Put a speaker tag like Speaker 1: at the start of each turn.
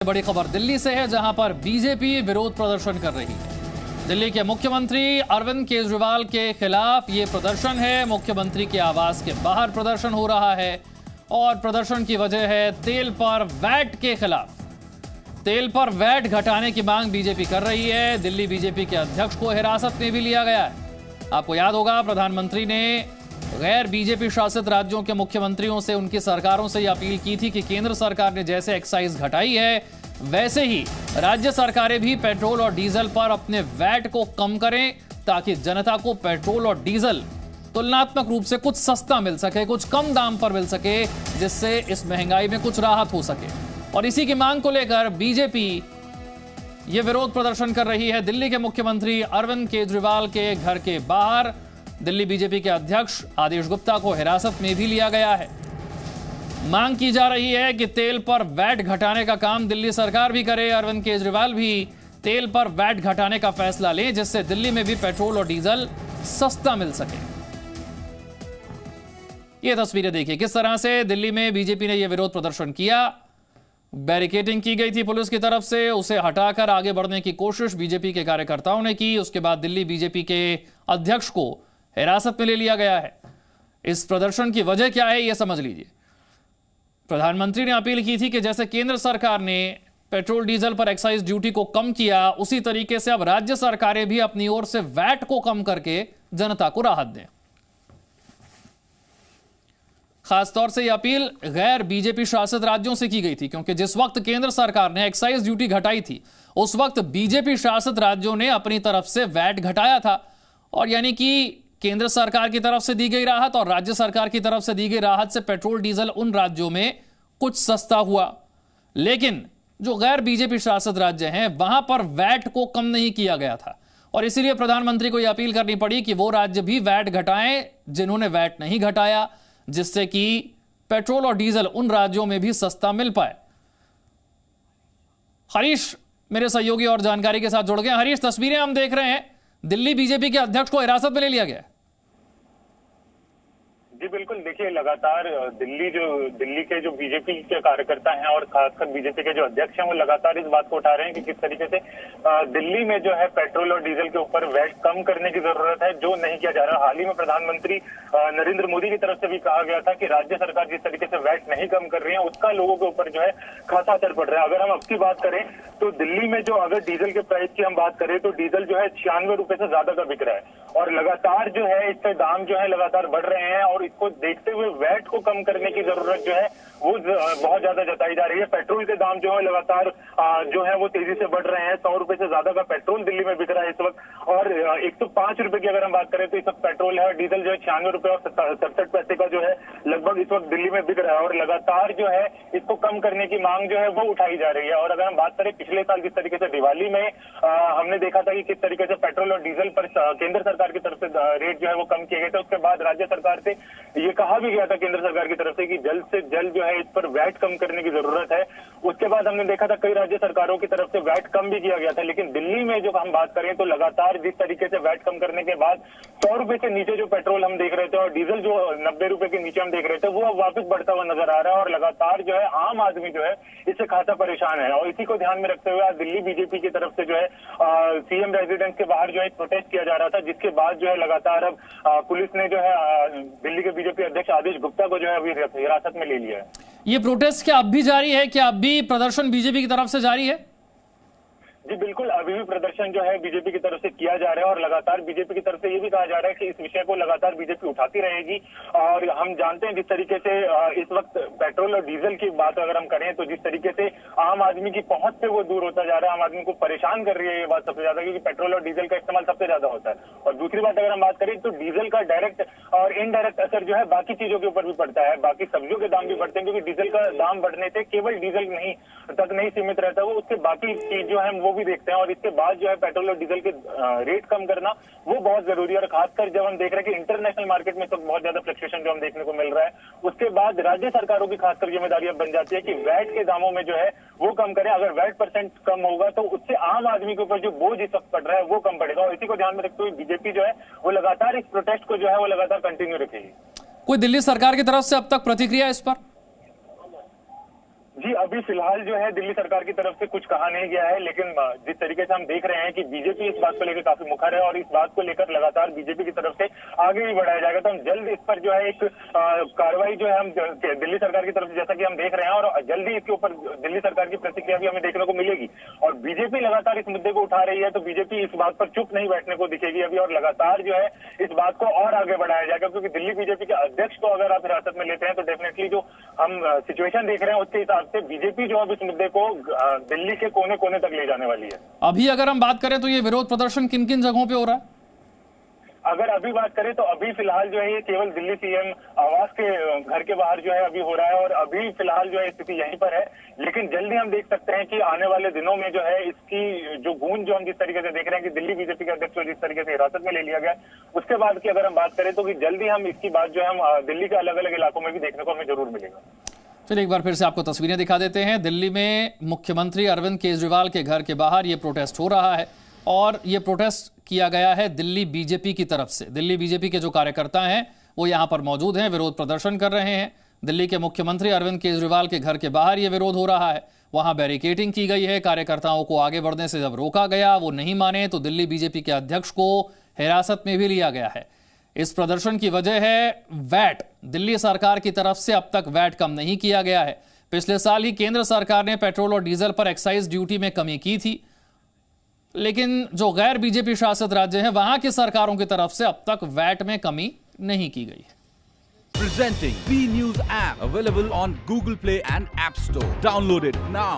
Speaker 1: बड़ी खबर दिल्ली से है, जहां पर बीजेपी विरोध प्रदर्शन कर रही है। दिल्ली के मुख्यमंत्री अरविंद केजरीवाल के खिलाफ ये प्रदर्शन है। मुख्यमंत्री के आवास के बाहर प्रदर्शन हो रहा है और प्रदर्शन की वजह है तेल पर वैट के खिलाफ। तेल पर वैट घटाने की मांग बीजेपी कर रही है। दिल्ली बीजेपी के अध्यक्ष को हिरासत में भी लिया गया है। आपको याद होगा, प्रधानमंत्री ने गैर बीजेपी शासित राज्यों के मुख्यमंत्रियों से, उनकी सरकारों से यह अपील की थी कि केंद्र सरकार ने जैसे एक्साइज घटाई है, वैसे ही राज्य सरकारें भी पेट्रोल और डीजल पर अपने वैट को कम करें, ताकि जनता को पेट्रोल और डीजल तुलनात्मक रूप से कुछ सस्ता मिल सके, कुछ कम दाम पर मिल सके, जिससे इस महंगाई में कुछ राहत हो सके। और इसी की मांग को लेकर बीजेपी ये विरोध प्रदर्शन कर रही है। दिल्ली के मुख्यमंत्री अरविंद केजरीवाल के घर के बाहर दिल्ली बीजेपी के अध्यक्ष आदेश गुप्ता को हिरासत में भी लिया गया है। मांग की जा रही है कि तेल पर वैट घटाने का काम दिल्ली सरकार भी करे, अरविंद केजरीवाल भी तेल पर वैट घटाने का फैसला लें, जिससे दिल्ली में भी पेट्रोल और डीजल सस्ता मिल सके। ये तस्वीरें देखिए किस तरह से दिल्ली में बीजेपी ने यह विरोध प्रदर्शन किया। बैरिकेडिंग की गई थी पुलिस की तरफ से, उसे हटाकर आगे बढ़ने की कोशिश बीजेपी के कार्यकर्ताओं ने की। उसके बाद दिल्ली बीजेपी के अध्यक्ष को हिरासत में ले लिया गया है। इस प्रदर्शन की वजह क्या है, यह समझ लीजिए। प्रधानमंत्री ने अपील की थी कि जैसे केंद्र सरकार ने पेट्रोल डीजल पर एक्साइज ड्यूटी को कम किया, उसी तरीके से अब राज्य सरकारें भी अपनी ओर से वैट को कम करके जनता को राहत दें। खासतौर से यह अपील गैर बीजेपी शासित राज्यों से की गई थी, क्योंकि जिस वक्त केंद्र सरकार ने एक्साइज ड्यूटी घटाई थी, उस वक्त बीजेपी शासित राज्यों ने अपनी तरफ से वैट घटाया था। और यानी कि केंद्र सरकार की तरफ से दी गई राहत और राज्य सरकार की तरफ से दी गई राहत से पेट्रोल डीजल उन राज्यों में कुछ सस्ता हुआ। लेकिन जो गैर बीजेपी शासित राज्य हैं, वहां पर वैट को कम नहीं किया गया था। और इसीलिए प्रधानमंत्री को यह अपील करनी पड़ी कि वो राज्य भी वैट घटाएं जिन्होंने वैट नहीं घटाया, जिससे कि पेट्रोल और डीजल उन राज्यों में भी सस्ता मिल पाए। हरीश मेरे सहयोगी और जानकारी के साथ जुड़ गए। हरीश, तस्वीरें हम देख रहे हैं, दिल्ली बीजेपी के अध्यक्ष को हिरासत में ले लिया गया।
Speaker 2: जी बिल्कुल, देखिए लगातार दिल्ली के जो बीजेपी के कार्यकर्ता हैं और खासकर बीजेपी के जो अध्यक्ष हैं, वो लगातार इस बात को उठा रहे हैं कि किस तरीके से दिल्ली में जो है पेट्रोल और डीजल के ऊपर वैट कम करने की जरूरत है, जो नहीं किया जा रहा। हाल ही में प्रधानमंत्री नरेंद्र मोदी की तरफ से भी कहा गया था कि राज्य सरकार जिस तरीके से वैट नहीं कम कर रही है, उसका लोगों के ऊपर जो है खासा असर पड़ रहा है। अगर हम अब की बात करें तो दिल्ली में जो अगर डीजल के प्राइस की हम बात करें तो डीजल जो है 96 रुपए से ज्यादा का बिक रहा है और लगातार जो है इसके दाम जो है लगातार बढ़ रहे हैं। और इसको देखते हुए वैट को कम करने की जरूरत जो है वो बहुत ज्यादा जताई जा रही है। पेट्रोल के दाम जो है लगातार जो है वो तेजी से बढ़ रहे हैं। 100 रुपए से ज्यादा का पेट्रोल दिल्ली में बिक रहा है इस वक्त। और 105 रुपए की अगर हम बात करें तो इस वक्त पेट्रोल है, डीजल जो है 96 रुपए और 67 पैसे का जो है लगभग इस वक्त दिल्ली में बिक रहा है। और लगातार जो है इसको कम करने की मांग जो है वो उठाई जा रही है। और अगर हम बात करें पिछले साल जिस तरीके से दिवाली में हमने देखा था कि किस तरीके से पेट्रोल और डीजल पर केंद्र सरकार की तरफ से रेट जो है वो कम किए गए थे, उसके बाद राज्य सरकार से ये कहा भी गया था केंद्र सरकार की तरफ से कि जल्द से जल्द जो है इस पर वैट कम करने की जरूरत है। उसके बाद हमने देखा था कई राज्य सरकारों की तरफ से वैट कम भी किया गया था। लेकिन दिल्ली में जो हम बात करें तो लगातार जिस तरीके से वैट कम करने के बाद 100 रुपए से नीचे जो पेट्रोल हम देख रहे थे और डीजल जो 90 रुपए के नीचे हम देख रहे थे, वो अब वापस बढ़ता हुआ नजर आ रहा है। और लगातार जो है आम आदमी जो है इससे खासा परेशान है। और इसी को ध्यान में रखते हुए आज दिल्ली बीजेपी की तरफ से जो है सीएम रेजिडेंस के बाहर जो है प्रोटेस्ट किया जा रहा था, जिसके बाद जो है लगातार अब पुलिस ने जो है दिल्ली के बीजेपी अध्यक्ष आदेश गुप्ता को जो है अभी हिरासत में ले लिया है।
Speaker 1: ये प्रोटेस्ट क्या अब भी जारी है? क्या अब भी प्रदर्शन बीजेपी की तरफ से जारी है?
Speaker 2: जी बिल्कुल, अभी भी प्रदर्शन जो है बीजेपी की तरफ से किया जा रहा है और लगातार बीजेपी की तरफ से ये भी कहा जा रहा है कि इस विषय को लगातार बीजेपी उठाती रहेगी। और हम जानते हैं जिस तरीके से इस वक्त पेट्रोल और डीजल की बात अगर हम करें तो जिस तरीके से आम आदमी की पहुंच से वो दूर होता जा रहा है, आम आदमी को परेशान कर रही है ये बात सबसे ज्यादा, क्योंकि पेट्रोल और डीजल का इस्तेमाल सबसे ज्यादा होता है। और दूसरी बात अगर हम बात करें तो डीजल का डायरेक्ट और इनडायरेक्ट असर जो है बाकी चीजों के ऊपर भी पड़ता है, बाकी सब्जियों के दाम भी बढ़ते हैं, क्योंकि डीजल का दाम बढ़ने से केवल डीजल तक नहीं सीमित रहता, वो उसके बाकी चीज जो है वो भी देखते हैं। और इसके बाद जो है पेट्रोल और डीजल के रेट कम करना वो बहुत जरूरी है। और खासकर जब हम देख रहे हैं कि इंटरनेशनल मार्केट में तो बहुत ज्यादा फ्लक्चुएशन जो हम देखने को मिल रहा है, उसके बाद राज्य सरकारों की खासकर जिम्मेदारी अब बन जाती है कि वैट के दामों में जो है वो कम करें। अगर वैट % कम होगा तो उससे आम आदमी के ऊपर जो बोझ इस वक्त पड़ रहा है वो कम पड़ेगा। और इसी को ध्यान में रखते हुए बीजेपी जो है वो लगातार इस प्रोटेस्ट को जो है वो लगातार कंटिन्यू रखेगी।
Speaker 1: कोई दिल्ली सरकार की तरफ से अब तक प्रतिक्रिया इस पर?
Speaker 2: जी, अभी फिलहाल जो है दिल्ली सरकार की तरफ से कुछ कहा नहीं गया है, लेकिन जिस तरीके से हम देख रहे हैं कि बीजेपी इस बात को लेकर काफी मुखर है और इस बात को लेकर लगातार बीजेपी की तरफ से आगे भी बढ़ाया जाएगा। तो हम जल्द इस पर जो है एक कार्रवाई जो है हम दिल्ली सरकार की तरफ से जैसा कि हम देख रहे हैं और जल्द ही इसके ऊपर दिल्ली सरकार की प्रतिक्रिया भी हमें देखने को मिलेगी। और बीजेपी लगातार इस मुद्दे को उठा रही है, तो बीजेपी इस बात पर चुप नहीं बैठने को दिखेगी अभी और लगातार जो है इस बात को और आगे बढ़ाया जाएगा, क्योंकि दिल्ली बीजेपी के अध्यक्ष को अगर आप हिरासत में लेते हैं तो डेफिनेटली जो हम सिचुएशन देख रहे हैं उसके हिसाब से बीजेपी जो अब इस मुद्दे को दिल्ली के कोने कोने तक ले जाने वाली है।
Speaker 1: अभी अगर हम बात करें तो ये विरोध प्रदर्शन किन किन जगहों पे हो रहा है?
Speaker 2: अगर अभी बात करें तो अभी फिलहाल जो है ये केवल दिल्ली सीएम आवास के घर के बाहर जो है अभी हो रहा है और अभी फिलहाल जो है स्थिति यहीं पर है। लेकिन जल्दी हम देख सकते हैं कि आने वाले दिनों में जो है इसकी जो गूंज जो हम जिस तरीके से देख रहे हैं कि दिल्ली बीजेपी के अध्यक्ष को जिस तरीके से हिरासत में ले लिया गया, उसके बाद की अगर हम बात करें तो कि जल्दी हम इसकी बात जो है हम दिल्ली के अलग अलग इलाकों में भी देखने को हमें जरूर मिलेगा।
Speaker 1: चलिए एक बार फिर से आपको तस्वीरें दिखा देते हैं। दिल्ली में मुख्यमंत्री अरविंद केजरीवाल के घर के बाहर ये प्रोटेस्ट हो रहा है और ये प्रोटेस्ट किया गया है दिल्ली बीजेपी की तरफ से। दिल्ली बीजेपी के जो कार्यकर्ता हैं वो यहाँ पर मौजूद हैं, विरोध प्रदर्शन कर रहे हैं। दिल्ली के मुख्यमंत्री अरविंद केजरीवाल के घर के बाहर ये विरोध हो रहा है, वहां बैरिकेडिंग की गई है। कार्यकर्ताओं को आगे बढ़ने से जब रोका गया, वो नहीं माने तो दिल्ली बीजेपी के अध्यक्ष को हिरासत में भी लिया गया है। इस प्रदर्शन की वजह है वैट। दिल्ली सरकार की तरफ से अब तक वैट कम नहीं किया गया है। पिछले साल ही केंद्र सरकार ने पेट्रोल और डीजल पर एक्साइज ड्यूटी में कमी की थी, लेकिन जो गैर बीजेपी शासित राज्य हैं वहां की सरकारों की तरफ से अब तक वैट में कमी नहीं की गई है।
Speaker 3: Presenting B News app available on Google Play and App Store. Download it now.